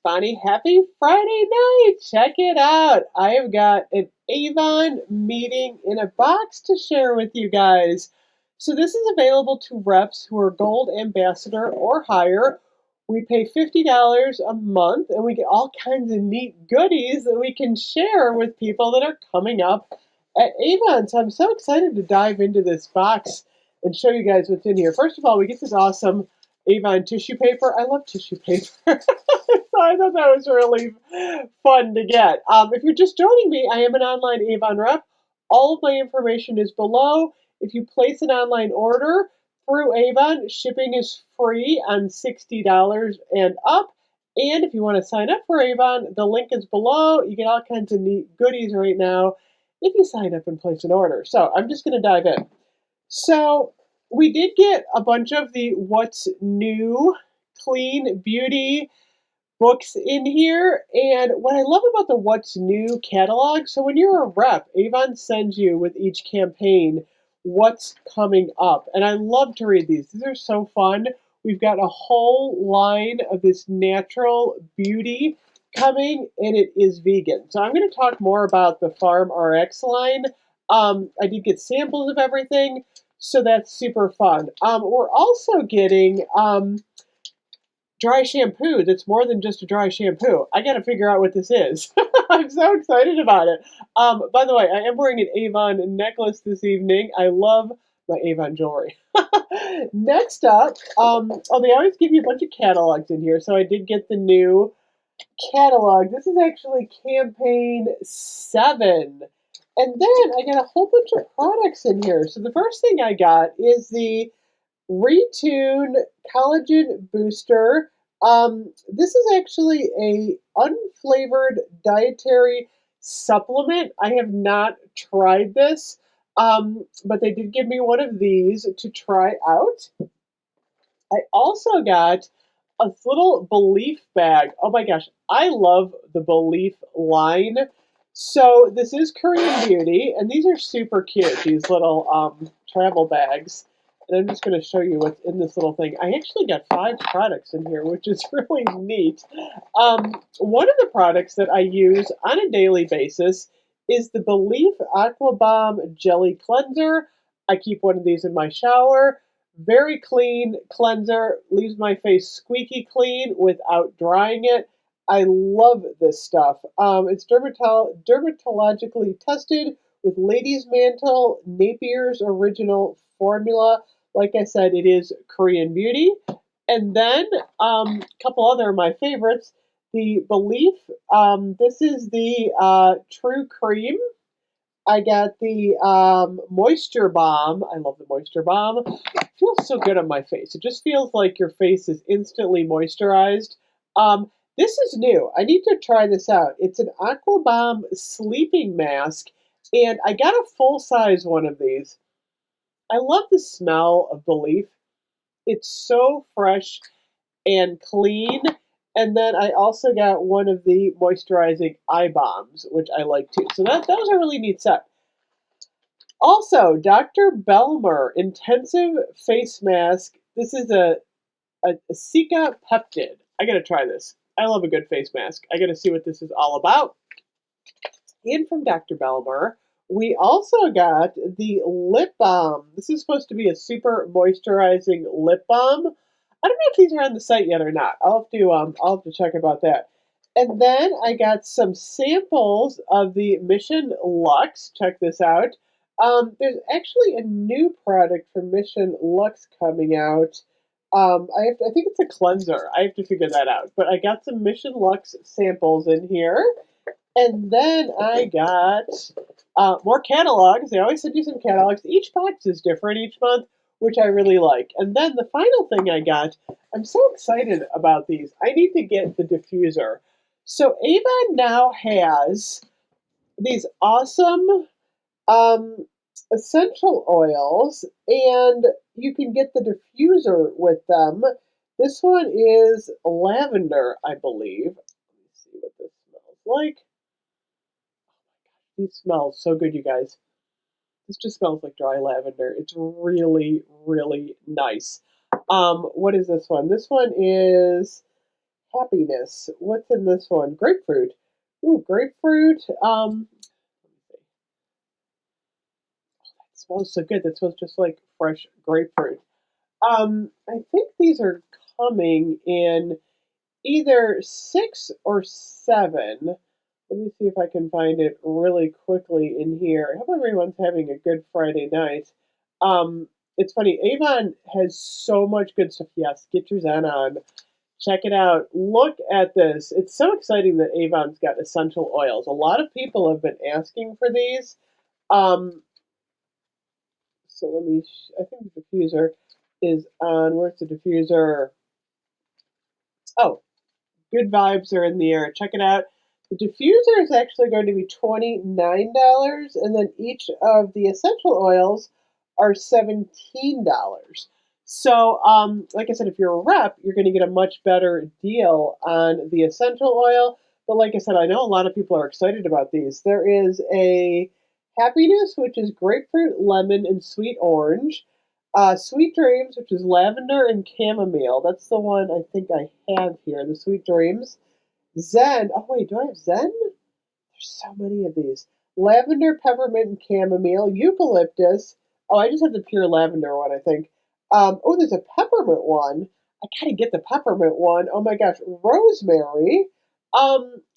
Bonnie, happy Friday night! Check it out. I have got an Avon meeting in a box to share with you guys. So this is available to reps who are Gold Ambassador or higher. We pay $50 a month and we get all kinds of neat goodies that we can share with people that are coming up at Avon. So I'm so excited to dive into this box and show you guys what's in here. First of all, we get this awesome Avon tissue paper. I love tissue paper. So I thought that was really fun to get. If you're just joining me, I am an online Avon rep. All of my information is below. If you place an online order through Avon, shipping is free on $60 and up. And if you want to sign up for Avon, the link is below. You get all kinds of neat goodies right now if you sign up and place an order. So I'm just going to dive in. So we did get a bunch of the What's New Clean Beauty books in here. And what I love about the What's New catalog, so when you're a rep, Avon sends you with each campaign what's coming up. And I love to read these. These are so fun. We've got a whole line of this natural beauty coming, and it is vegan. So I'm going to talk more about the Farm RX line. I did get samples of everything, so that's super fun. We're also getting dry shampoo that's more than just a dry shampoo. I got to figure out what this is. I'm so excited about it. By the way, I am wearing an Avon necklace this evening. I love my Avon jewelry. Next up, they always give you a bunch of catalogs in here, so I did get the new catalog. This is actually campaign 7. And then I got a whole bunch of products in here. So the first thing I got is the Retune Collagen Booster. This is actually a unflavored dietary supplement. I have not tried this, but they did give me one of these to try out. I also got a little Belief bag. Oh my gosh, I love the Belief line. So this is Korean Beauty, and these are super cute, these little travel bags. And I'm just going to show you what's in this little thing. I actually got 5 products in here, which is really neat. One of the products that I use on a daily basis is the Belief Aqua Balm Jelly Cleanser. I keep one of these in my shower. Very clean cleanser, leaves my face squeaky clean without drying it. I love this stuff. It's dermatologically tested with Ladies Mantle, Napier's original formula. Like I said, it is Korean Beauty. And then a couple other of my favorites. The Belief, this is the True Cream. I got the Moisture Balm. I love the Moisture Balm. It feels so good on my face. It just feels like your face is instantly moisturized. This is new. I need to try this out. It's an Aqua Balm sleeping mask, and I got a full-size one of these. I love the smell of Belief. It's so fresh and clean. And then I also got one of the moisturizing eye balms, which I like too. So that was a really neat set. Also, Dr. Bellmer Intensive Face Mask. This is a Sika Peptid. I gotta try this. I love a good face mask. I gotta see what this is all about. And from Dr. Bellmer, we also got the lip balm. This is supposed to be a super moisturizing lip balm. I don't know if these are on the site yet or not. I'll have to check about that. And then I got some samples of the Mission Luxe. Check this out. There's actually a new product from Mission Luxe coming out. I think it's a cleanser. I have to figure that out. But I got some Mission Luxe samples in here. And then I got more catalogs. They always send you some catalogs. Each box is different each month, which I really like. And then the final thing I got, I'm so excited about these. I need to get the diffuser. So Avon now has these awesome essential oils, and you can get the diffuser with them. This one is lavender, I believe. Let me see what this smells like. These smell so good, you guys. This just smells like dry lavender. It's really, really nice. What is this one? This one is happiness. What's in this one? Grapefruit. Ooh, grapefruit. It smells so good. That smells just like fresh grapefruit. I think these are coming in either 6 or 7. Let me see if I can find it really quickly in here. I hope everyone's having a good Friday night. It's funny, Avon has so much good stuff. Yes, get your Zen on. Check it out. Look at this. It's so exciting that Avon's got essential oils. A lot of people have been asking for these. Um, so let me, I think the diffuser is on. Where's the diffuser? Oh, good vibes are in the air. Check it out. The diffuser is actually going to be $29, and then each of the essential oils are $17. So, like I said, if you're a rep, you're going to get a much better deal on the essential oil. But like I said, I know a lot of people are excited about these. There is a happiness, which is grapefruit, lemon, and sweet orange. Sweet Dreams, which is lavender and chamomile. That's the one I think I have here, the Sweet Dreams. Zen. Oh, wait, do I have Zen? There's so many of these. Lavender, peppermint, and chamomile. Eucalyptus. Oh, I just have the pure lavender one, I think. Oh, there's a peppermint one. I gotta get the peppermint one. Oh my gosh. Rosemary.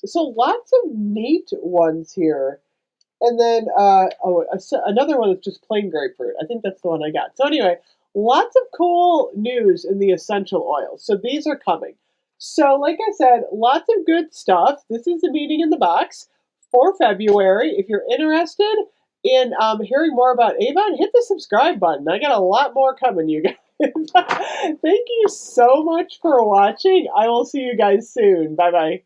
So lots of neat ones here. And then, another one is just plain grapefruit. I think that's the one I got. So anyway, lots of cool news in the essential oils. So these are coming. So like I said, lots of good stuff. This is the meeting in the box for February. If you're interested in hearing more about Avon, hit the subscribe button. I got a lot more coming, you guys. Thank you so much for watching. I will see you guys soon. Bye-bye.